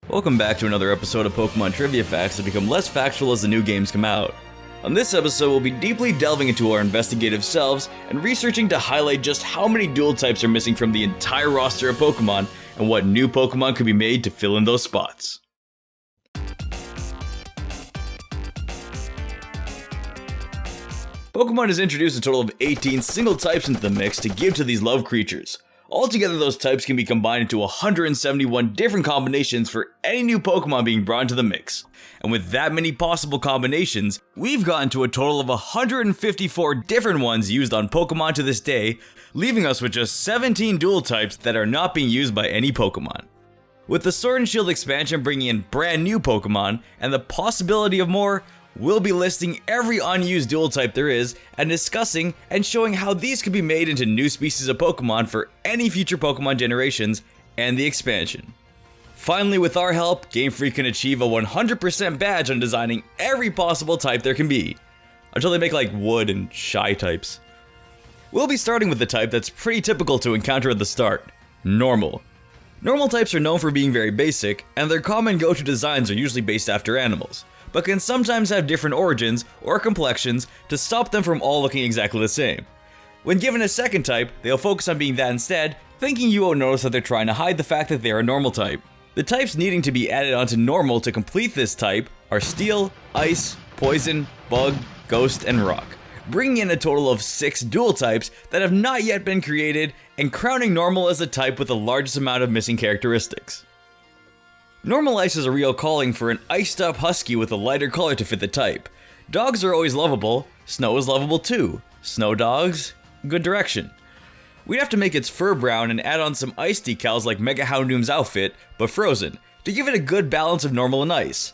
Welcome back to another episode of Pokemon Trivia Facts that become less factual as the new games come out. On this episode, we'll be deeply delving into our investigative selves and researching to highlight just how many dual types are missing from the entire roster of Pokemon and what new Pokemon could be made to fill in those spots. Pokemon has introduced a total of 18 single types into the mix to give to these loved creatures. Altogether, those types can be combined into 171 different combinations for any new Pokemon being brought into the mix. And with that many possible combinations, we've gotten to a total of 154 different ones used on Pokemon to this day, leaving us with just 17 dual types that are not being used by any Pokemon. With the Sword and Shield expansion bringing in brand new Pokemon, and the possibility of more, we'll be listing every unused dual type there is, and discussing and showing how these could be made into new species of Pokemon for any future Pokemon generations and the expansion. Finally, with our help, Game Freak can achieve a 100% badge on designing every possible type there can be. Until they make like wood and shy types. We'll be starting with the type that's pretty typical to encounter at the start, Normal. Normal types are known for being very basic, and their common go-to designs are usually based after animals, but can sometimes have different origins or complexions to stop them from all looking exactly the same. When given a second type, they'll focus on being that instead, thinking you won't notice that they're trying to hide the fact that they're a normal type. The types needing to be added onto normal to complete this type are Steel, Ice, Poison, Bug, Ghost, and Rock, bringing in a total of 6 dual types that have not yet been created, and crowning Normal as the type with the largest amount of missing characteristics. Normal Ice is a real calling for an iced up husky with a lighter color to fit the type. Dogs are always lovable, Snow is lovable too. Snow dogs, good direction. We'd have to make its fur brown and add on some ice decals like Mega Houndoom's outfit, but frozen, to give it a good balance of normal and ice.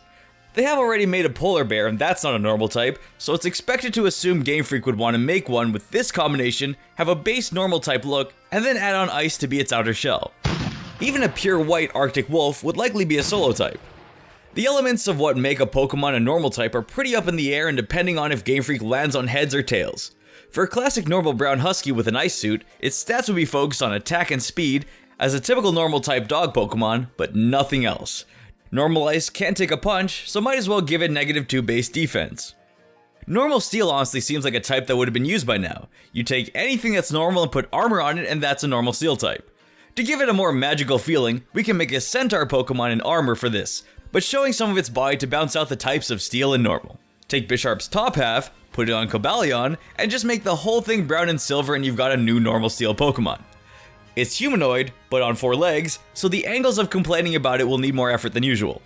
They have already made a polar bear and that's not a normal type, so it's expected to assume Game Freak would want to make one with this combination, have a base normal type look, and then add on ice to be its outer shell. Even a pure white Arctic wolf would likely be a solo type. The elements of what make a Pokemon a normal type are pretty up in the air and depending on if Game Freak lands on heads or tails. For a classic normal brown husky with an ice suit, its stats would be focused on attack and speed as a typical normal type dog Pokemon, but nothing else. Normal Ice can't take a punch, so might as well give it -2 base defense. Normal Steel honestly seems like a type that would have been used by now. You take anything that's normal and put armor on it and that's a normal Steel type. To give it a more magical feeling, we can make a Centaur Pokemon in armor for this, but showing some of its body to bounce out the types of Steel and Normal. Take Bisharp's top half, put it on Cobalion, and just make the whole thing brown and silver and you've got a new normal Steel Pokemon. It's humanoid, but on 4 legs, so the angles of complaining about it will need more effort than usual.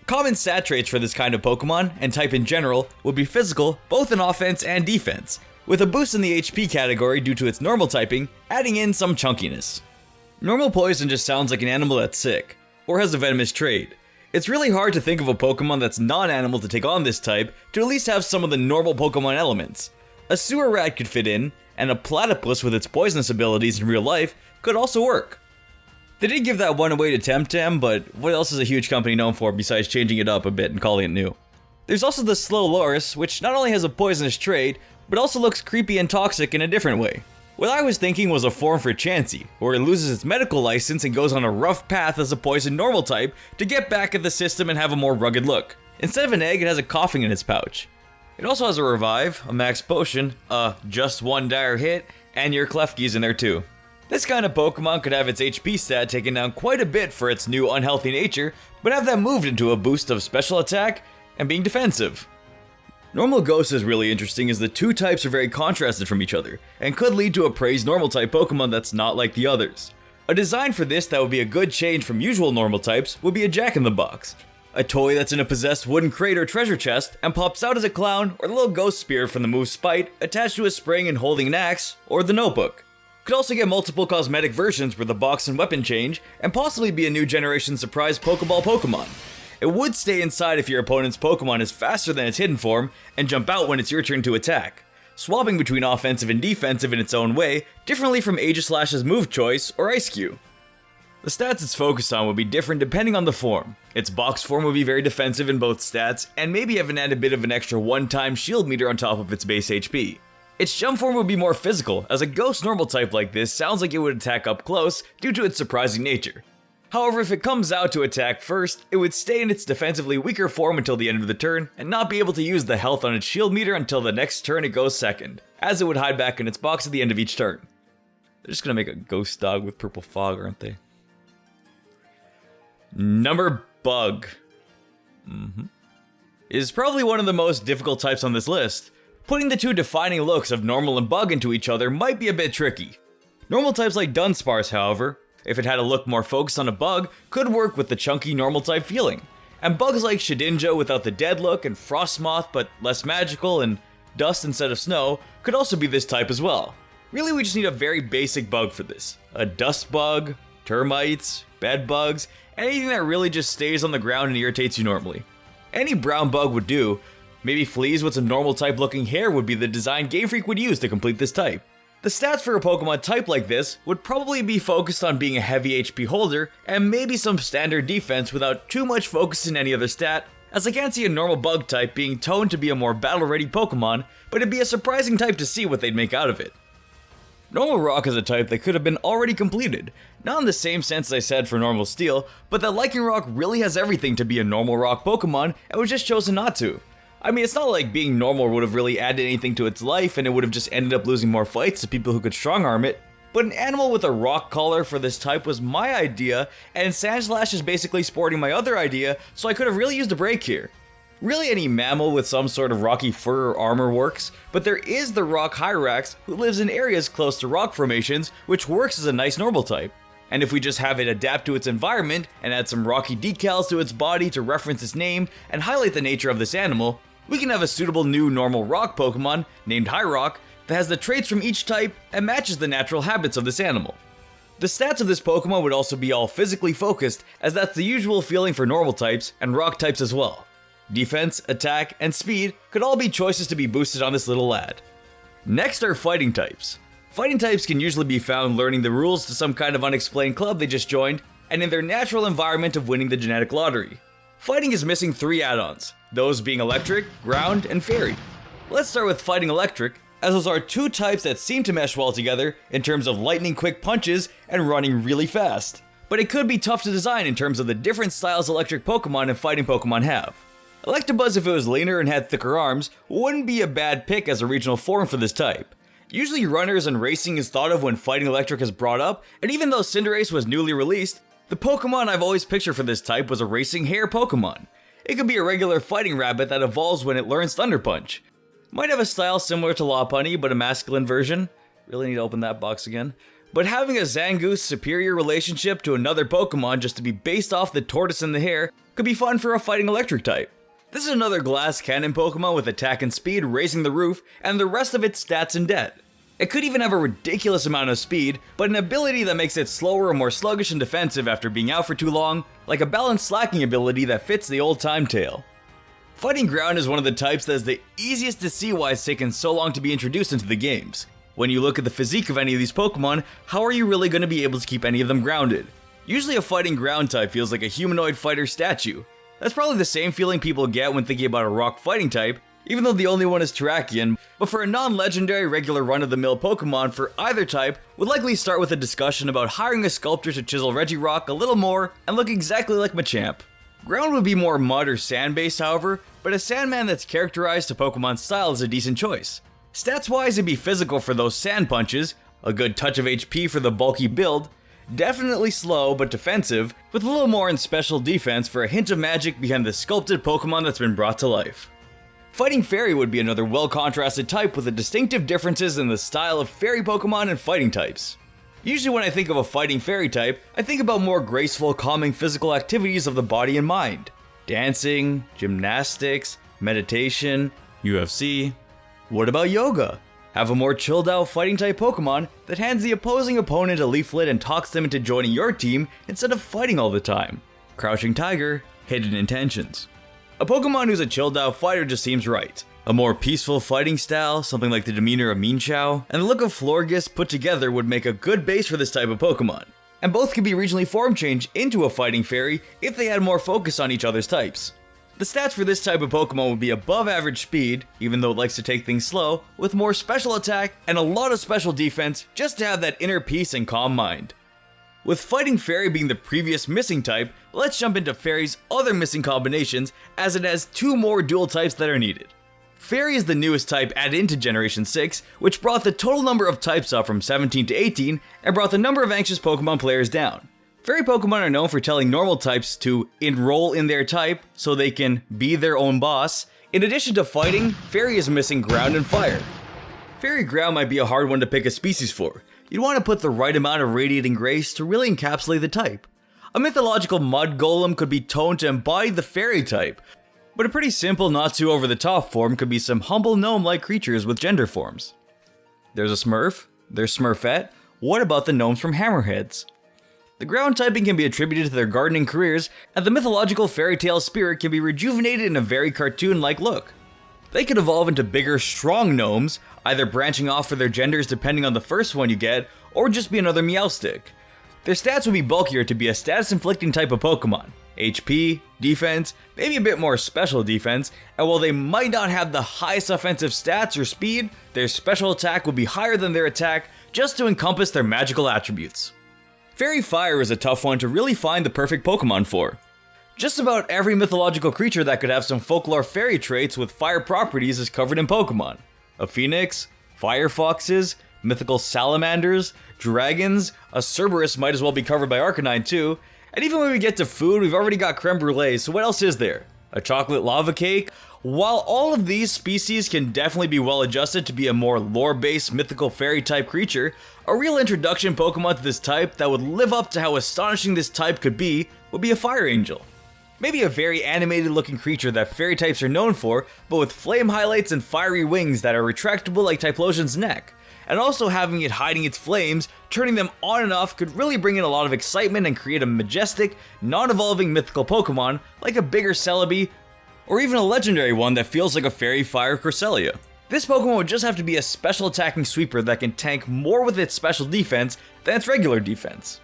Common stat traits for this kind of Pokemon, and type in general, would be physical, both in offense and defense, with a boost in the HP category due to its normal typing, adding in some chunkiness. Normal Poison just sounds like an animal that's sick, or has a venomous trait. It's really hard to think of a Pokemon that's non-animal to take on this type to at least have some of the normal Pokemon elements. A sewer rat could fit in, and a platypus with its poisonous abilities in real life could also work. They did give that one away to Temtem, but what else is a huge company known for besides changing it up a bit and calling it new? There's also the Slow Loris, which not only has a poisonous trait, but also looks creepy and toxic in a different way. What I was thinking was a form for Chansey, where it loses its medical license and goes on a rough path as a poison normal type to get back at the system and have a more rugged look. Instead of an egg, it has a coughing in its pouch. It also has a revive, a max potion, a just one dire hit, and your Klefki's in there too. This kind of Pokemon could have its HP stat taken down quite a bit for its new unhealthy nature, but have that moved into a boost of special attack and being defensive. Normal Ghost is really interesting as the two types are very contrasted from each other, and could lead to a praised normal type Pokemon that's not like the others. A design for this that would be a good change from usual normal types would be a Jack-in-the-Box. A toy that's in a possessed wooden crate or treasure chest and pops out as a clown or the little ghost spear from the move Spite attached to a spring and holding an axe, or the Notebook. Could also get multiple cosmetic versions where the box and weapon change, and possibly be a new generation surprise Pokeball Pokemon. It would stay inside if your opponent's Pokemon is faster than its hidden form, and jump out when it's your turn to attack, swapping between offensive and defensive in its own way, differently from Aegislash's move choice or Ice-Q. The stats it's focused on would be different depending on the form. Its box form would be very defensive in both stats, and maybe even add a bit of an extra one-time shield meter on top of its base HP. Its jump form would be more physical, as a ghost normal type like this sounds like it would attack up close due to its surprising nature. However, if it comes out to attack first, it would stay in its defensively weaker form until the end of the turn, and not be able to use the health on its shield meter until the next turn it goes second, as it would hide back in its box at the end of each turn. They're just gonna make a ghost dog with purple fog, aren't they? Number Bug. Is probably one of the most difficult types on this list. Putting the two defining looks of normal and bug into each other might be a bit tricky. Normal types like Dunsparce, however, if it had a look more focused on a bug, could work with the chunky normal type feeling. And bugs like Shedinja without the dead look, and Frostmoth but less magical, and Dust instead of Snow could also be this type as well. Really, we just need a very basic bug for this. A dust bug, termites, bed bugs, anything that really just stays on the ground and irritates you normally. Any brown bug would do. Maybe fleas with some normal type looking hair would be the design Game Freak would use to complete this type. The stats for a Pokemon type like this would probably be focused on being a heavy HP holder, and maybe some standard defense without too much focus in any other stat, as I can't see a normal bug type being toned to be a more battle-ready Pokemon, but it'd be a surprising type to see what they'd make out of it. Normal Rock is a type that could have been already completed, not in the same sense as I said for Normal Steel, but that Lycanroc really has everything to be a normal Rock Pokemon and was just chosen not to. I mean, it's not like being normal would have really added anything to its life and it would have just ended up losing more fights to people who could strong arm it, but an animal with a rock collar for this type was my idea, and Sandslash is basically sporting my other idea, so I could have really used a break here. Really, any mammal with some sort of rocky fur or armor works, but there is the Rock Hyrax who lives in areas close to rock formations, which works as a nice normal type. And if we just have it adapt to its environment and add some rocky decals to its body to reference its name and highlight the nature of this animal, we can have a suitable new normal rock Pokemon named Hyrock that has the traits from each type and matches the natural habits of this animal. The stats of this Pokemon would also be all physically focused, as that's the usual feeling for normal types and rock types as well. Defense, attack, and speed could all be choices to be boosted on this little lad. Next are fighting types. Fighting types can usually be found learning the rules to some kind of unexplained club they just joined, and in their natural environment of winning the genetic lottery. Fighting is missing 3 add-ons, those being Electric, Ground, and Fairy. Let's start with Fighting Electric, as those are 2 types that seem to mesh well together in terms of lightning quick punches and running really fast. But it could be tough to design in terms of the different styles electric Pokemon and fighting Pokemon have. Electabuzz, if it was leaner and had thicker arms, wouldn't be a bad pick as a regional form for this type. Usually runners and racing is thought of when Fighting Electric is brought up, and even though Cinderace was newly released, the Pokemon I've always pictured for this type was a racing hare Pokemon. It could be a regular fighting rabbit that evolves when it learns Thunder Punch. Might have a style similar to Lopunny, but a masculine version. Really need to open that box again. But having a Zangoose superior relationship to another Pokemon just to be based off the tortoise and the hare could be fun for a Fighting Electric type. This is another glass cannon Pokemon with attack and speed raising the roof and the rest of its stats in debt. It could even have a ridiculous amount of speed, but an ability that makes it slower and more sluggish and defensive after being out for too long, like a balanced slacking ability that fits the old time tail. Fighting Ground is one of the types that is the easiest to see why it's taken so long to be introduced into the games. When you look at the physique of any of these Pokemon, how are you really going to be able to keep any of them grounded? Usually a Fighting Ground type feels like a humanoid fighter statue. That's probably the same feeling people get when thinking about a rock fighting type, even though the only one is Terrakion, but for a non-legendary regular run-of-the-mill Pokemon for either type, would likely start with a discussion about hiring a sculptor to chisel Regirock a little more and look exactly like Machamp. Ground would be more mud or sand based however, but a Sandman that's characterized to Pokemon's style is a decent choice. Stats wise it'd be physical for those sand punches, a good touch of HP for the bulky build, definitely slow but defensive, with a little more in special defense for a hint of magic behind the sculpted Pokemon that's been brought to life. Fighting Fairy would be another well-contrasted type with the distinctive differences in the style of Fairy Pokemon and fighting types. Usually when I think of a Fighting Fairy type, I think about more graceful, calming physical activities of the body and mind. Dancing, gymnastics, meditation, UFC. What about yoga? Have a more chilled out fighting type Pokemon that hands the opposing opponent a leaflet and talks them into joining your team instead of fighting all the time. Crouching Tiger, Hidden Intentions. A Pokemon who's a chilled out fighter just seems right. A more peaceful fighting style, something like the demeanor of Meanchow, and the look of Florges put together would make a good base for this type of Pokemon. And both could be regionally form changed into a Fighting Fairy if they had more focus on each other's types. The stats for this type of Pokemon would be above average speed, even though it likes to take things slow, with more special attack and a lot of special defense just to have that inner peace and calm mind. With Fighting Fairy being the previous missing type, let's jump into Fairy's other missing combinations, as it has 2 more dual types that are needed. Fairy is the newest type added into Generation 6, which brought the total number of types up from 17 to 18, and brought the number of anxious Pokemon players down. Fairy Pokemon are known for telling normal types to enroll in their type so they can be their own boss. In addition to fighting, Fairy is missing ground and fire. Fairy ground might be a hard one to pick a species for. You'd want to put the right amount of radiating grace to really encapsulate the type. A mythological mud golem could be toned to embody the fairy type, but a pretty simple, not too over the top form could be some humble gnome-like creatures with gender forms. There's a Smurf, there's Smurfette, what about the gnomes from Hammerheads? The ground typing can be attributed to their gardening careers, and the mythological fairy tale spirit can be rejuvenated in a very cartoon-like look. They could evolve into bigger, strong gnomes, either branching off for their genders depending on the first one you get, or just be another Meowstic. Their stats would be bulkier to be a status-inflicting type of Pokemon. HP, defense, maybe a bit more special defense, and while they might not have the highest offensive stats or speed, their special attack would be higher than their attack just to encompass their magical attributes. Fairy Fire is a tough one to really find the perfect Pokemon for. Just about every mythological creature that could have some folklore fairy traits with fire properties is covered in Pokemon. A phoenix, fire foxes, mythical salamanders, dragons, a Cerberus might as well be covered by Arcanine too, and even when we get to food, we've already got creme brulee, so what else is there? A chocolate lava cake? While all of these species can definitely be well adjusted to be a more lore-based mythical fairy type creature, a real introduction Pokemon to this type that would live up to how astonishing this type could be would be a Fire Angel. Maybe a very animated looking creature that fairy types are known for, but with flame highlights and fiery wings that are retractable like Typhlosion's neck. And also having it hiding its flames, turning them on and off could really bring in a lot of excitement and create a majestic, non-evolving mythical Pokemon like a bigger Celebi, or even a legendary one that feels like a Fairy Fire Cresselia. This Pokemon would just have to be a special attacking sweeper that can tank more with its special defense than its regular defense.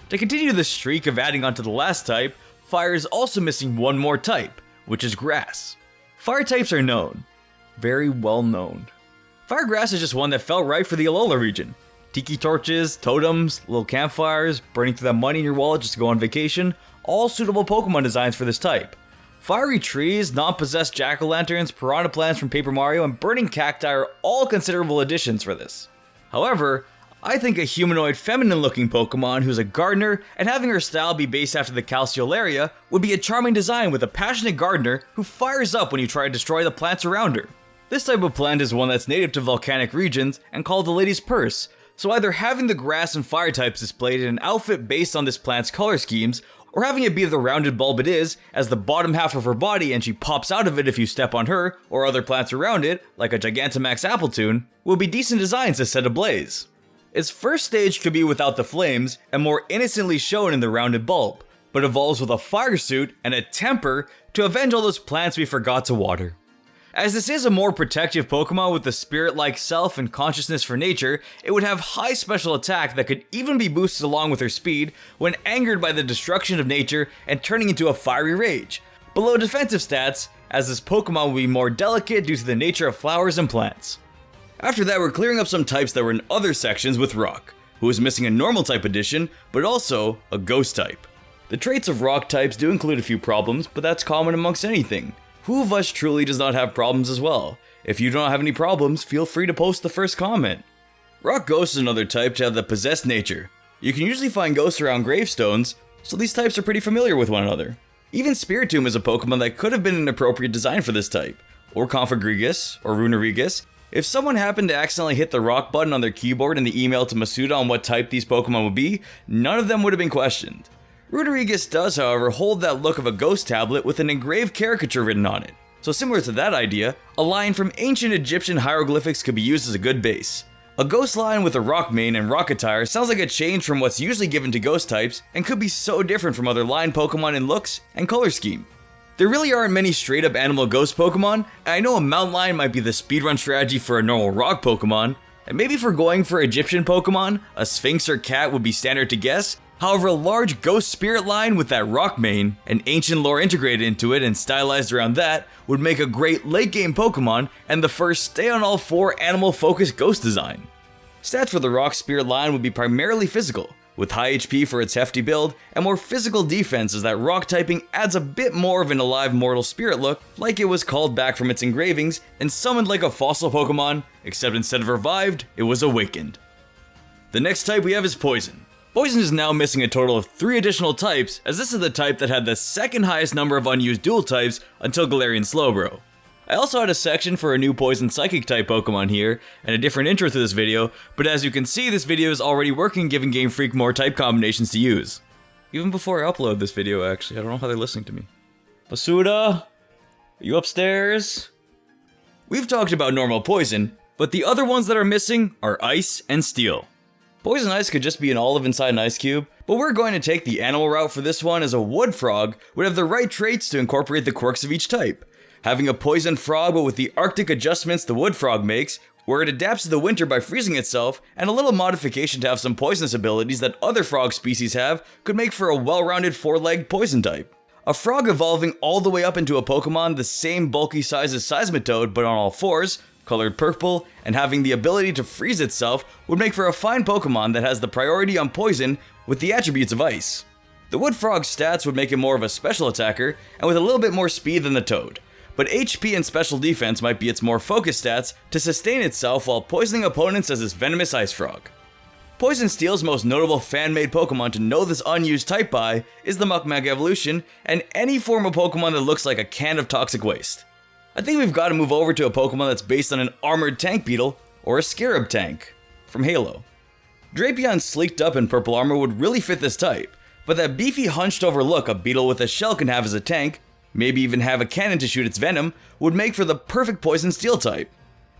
To continue the streak of adding onto the last type, Fire is also missing one more type, which is Grass. Fire types are known. Very well known. Fire Grass is just one that felt right for the Alola region. Tiki torches, totems, little campfires, burning through that money in your wallet just to go on vacation, all suitable Pokemon designs for this type. Fiery trees, non-possessed jack-o'-lanterns, piranha plants from Paper Mario, and burning cacti are all considerable additions for this. However, I think a humanoid feminine-looking Pokemon who's a gardener and having her style be based after the Calceolaria would be a charming design with a passionate gardener who fires up when you try to destroy the plants around her. This type of plant is one that's native to volcanic regions and called the Lady's Purse, so either having the grass and fire types displayed in an outfit based on this plant's color schemes, or having it be the rounded bulb it is, as the bottom half of her body and she pops out of it if you step on her, or other plants around it, like a Gigantamax Appletoon, will be decent designs to set ablaze. Its first stage could be without the flames, and more innocently shown in the rounded bulb, but evolves with a fire suit and a temper to avenge all those plants we forgot to water. As this is a more protective Pokemon with a spirit-like self and consciousness for nature, it would have high special attack that could even be boosted along with her speed when angered by the destruction of nature and turning into a fiery rage. Below defensive stats, as this Pokemon will be more delicate due to the nature of flowers and plants. After that, we're clearing up some types that were in other sections with Rock, who is missing a normal type addition, but also a ghost type. The traits of Rock types do include a few problems, but that's common amongst anything. Who of us truly does not have problems as well? If you don't have any problems, feel free to post the first comment. Rock Ghost is another type to have the possessed nature. You can usually find ghosts around gravestones, so these types are pretty familiar with one another. Even Spiritomb is a Pokemon that could have been an appropriate design for this type, or Configrigus, or Runerigus. If someone happened to accidentally hit the rock button on their keyboard in the email to Masuda on what type these Pokemon would be, none of them would have been questioned. Runerigus does, however, hold that look of a ghost tablet with an engraved caricature written on it. So similar to that idea, a line from ancient Egyptian hieroglyphics could be used as a good base. A ghost line with a rock mane and rock attire sounds like a change from what's usually given to ghost types and could be so different from other line Pokemon in looks and color scheme. There really aren't many straight up animal ghost Pokemon, and I know a mountain lion might be the speedrun strategy for a normal rock Pokemon, and maybe if we're going for Egyptian Pokemon, a Sphinx or cat would be standard to guess. However, a large ghost spirit line with that rock mane and ancient lore integrated into it and stylized around that would make a great late game Pokemon and the first stay on all four animal focused ghost design. Stats for the rock spirit line would be primarily physical, with high HP for its hefty build and more physical defense, as that rock typing adds a bit more of an alive mortal spirit look, like it was called back from its engravings and summoned like a fossil Pokemon, except instead of revived, it was awakened. The next type we have is Poison. Poison is now missing a total of 3 additional types, as this is the type that had the second highest number of unused dual types until Galarian Slowbro. I also had a section for a new Poison Psychic type Pokemon here, and a different intro to this video, but as you can see, this video is already working, giving Game Freak more type combinations to use. Even before I upload this video, actually. I don't know how they're listening to me. Basuda? Are you upstairs? We've talked about normal Poison, but the other ones that are missing are Ice and Steel. Poison Ice could just be an olive inside an ice cube, but we're going to take the animal route for this one, as a wood frog would have the right traits to incorporate the quirks of each type. Having a poison frog but with the Arctic adjustments the wood frog makes, where it adapts to the winter by freezing itself, and a little modification to have some poisonous abilities that other frog species have, could make for a well-rounded 4-legged poison type. A frog evolving all the way up into a Pokemon the same bulky size as Seismitoad but on all 4s, colored purple, and having the ability to freeze itself would make for a fine Pokemon that has the priority on poison with the attributes of ice. The wood frog's stats would make it more of a special attacker and with a little bit more speed than the toad, but HP and special defense might be its more focused stats to sustain itself while poisoning opponents as this venomous ice frog. Poison Steel's most notable fan-made Pokemon to know this unused type by is the Mukmag evolution and any form of Pokemon that looks like a can of toxic waste. I think we've got to move over to a Pokemon that's based on an armored tank beetle or a scarab tank from Halo. Drapion sleeked up in purple armor would really fit this type, but that beefy hunched over look a beetle with a shell can have as a tank, maybe even have a cannon to shoot its venom, would make for the perfect Poison Steel type.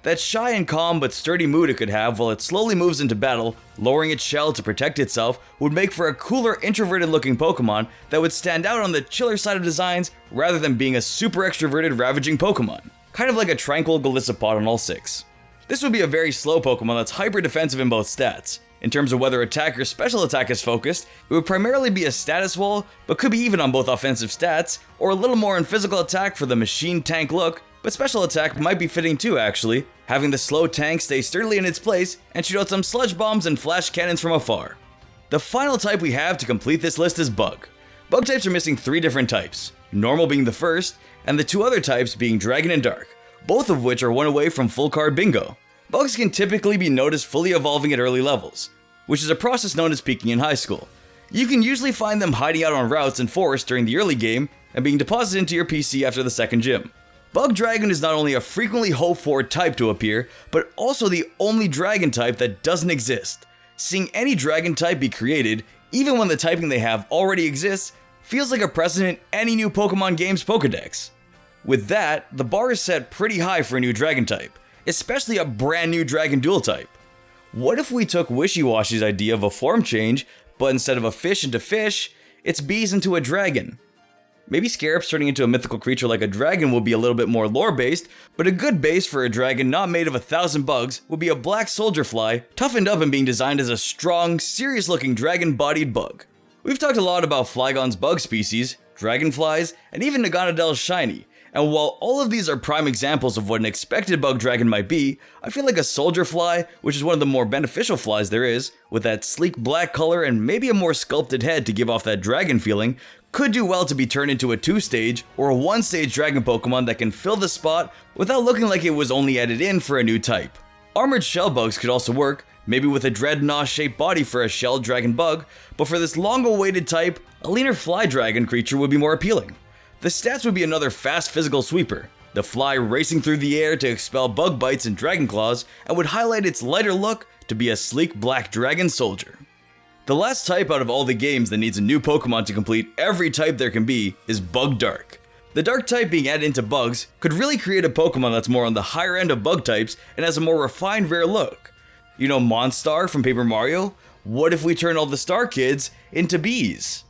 That shy and calm but sturdy mood it could have while it slowly moves into battle, lowering its shell to protect itself, would make for a cooler introverted looking Pokemon that would stand out on the chiller side of designs rather than being a super extroverted ravaging Pokemon. Kind of like a tranquil Golisopod on all 6. This would be a very slow Pokemon that's hyper defensive in both stats. In terms of whether attack or special attack is focused, it would primarily be a status wall, but could be even on both offensive stats, or a little more in physical attack for the machine tank look, but special attack might be fitting too actually, having the slow tank stay sturdily in its place and shoot out some sludge bombs and flash cannons from afar. The final type we have to complete this list is Bug. Bug types are missing 3 different types, normal being the first, and the 2 other types being Dragon and Dark, both of which are one away from full card bingo. Bugs can typically be noticed fully evolving at early levels, which is a process known as peaking in high school. You can usually find them hiding out on routes and forests during the early game and being deposited into your PC after the second gym. Bug Dragon is not only a frequently hoped for type to appear, but also the only dragon type that doesn't exist. Seeing any dragon type be created, even when the typing they have already exists, feels like a precedent in any new Pokemon game's Pokedex. With that, the bar is set pretty high for a new dragon type, especially a brand new dragon dual type. What if we took Wishy-Washy's idea of a form change, but instead of a fish into fish, it's bees into a dragon? Maybe Scarabs turning into a mythical creature like a dragon will be a little bit more lore-based, but a good base for a dragon not made of 1,000 bugs would be a black soldier fly, toughened up and being designed as a strong, serious-looking dragon-bodied bug. We've talked a lot about Flygon's bug species, dragonflies, and even Naganadell's shiny, and while all of these are prime examples of what an expected bug dragon might be, I feel like a soldier fly, which is one of the more beneficial flies there is, with that sleek black color and maybe a more sculpted head to give off that dragon feeling, could do well to be turned into a 2-stage or a 1-stage dragon Pokemon that can fill the spot without looking like it was only added in for a new type. Armored shell bugs could also work, maybe with a dreadnought-shaped body for a shelled dragon bug, but for this long-awaited type, a leaner fly dragon creature would be more appealing. The stats would be another fast physical sweeper, the fly racing through the air to expel bug bites and dragon claws, and would highlight its lighter look to be a sleek black dragon soldier. The last type out of all the games that needs a new Pokemon to complete every type there can be is Bug Dark. The Dark type being added into bugs could really create a Pokemon that's more on the higher end of bug types and has a more refined rare look. You know Monstar from Paper Mario? What if we turn all the Star Kids into bees?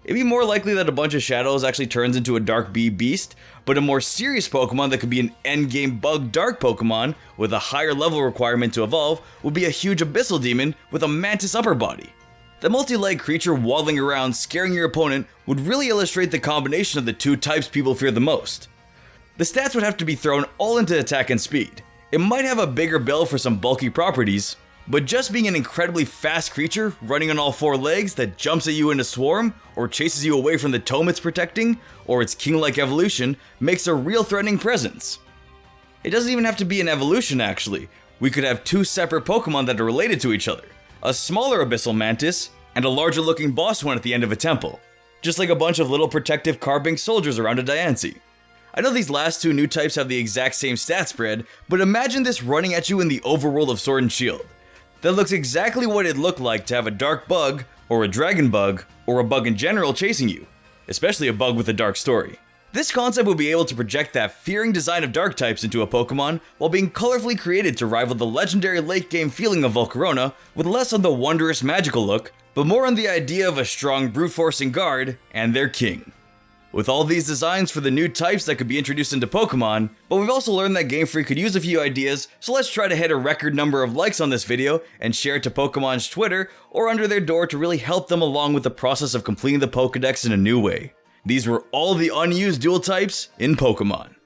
It'd be more likely that a bunch of shadows actually turns into a Dark Bee beast, but a more serious Pokemon that could be an endgame Bug Dark Pokemon with a higher level requirement to evolve would be a huge Abyssal Demon with a Mantis upper body. The multi-leg creature waddling around scaring your opponent would really illustrate the combination of the 2 types people fear the most. The stats would have to be thrown all into attack and speed. It might have a bigger bill for some bulky properties, But just being an incredibly fast creature running on all four legs that jumps at you in a swarm, or chases you away from the tome it's protecting, or its king-like evolution, makes a real threatening presence. It doesn't even have to be an evolution actually. We could have two separate Pokemon that are related to each other. A smaller Abyssal Mantis, and a larger looking boss one at the end of a temple. Just like a bunch of little protective Carbink soldiers around a Diancie. I know these last two new types have the exact same stat spread, but imagine this running at you in the overworld of Sword and Shield. That looks exactly what it'd look like to have a dark bug, or a dragon bug, or a bug in general chasing you. Especially a bug with a dark story. This concept will be able to project that fearing design of dark types into a Pokemon while being colorfully created to rival the legendary late game feeling of Volcarona, with less on the wondrous magical look, but more on the idea of a strong brute forcing guard and their king. With all these designs for the new types that could be introduced into Pokemon, but we've also learned that Game Freak could use a few ideas, so let's try to hit a record number of likes on this video and share it to Pokemon's Twitter or under their door to really help them along with the process of completing the Pokedex in a new way. These were all the unused dual types in Pokemon.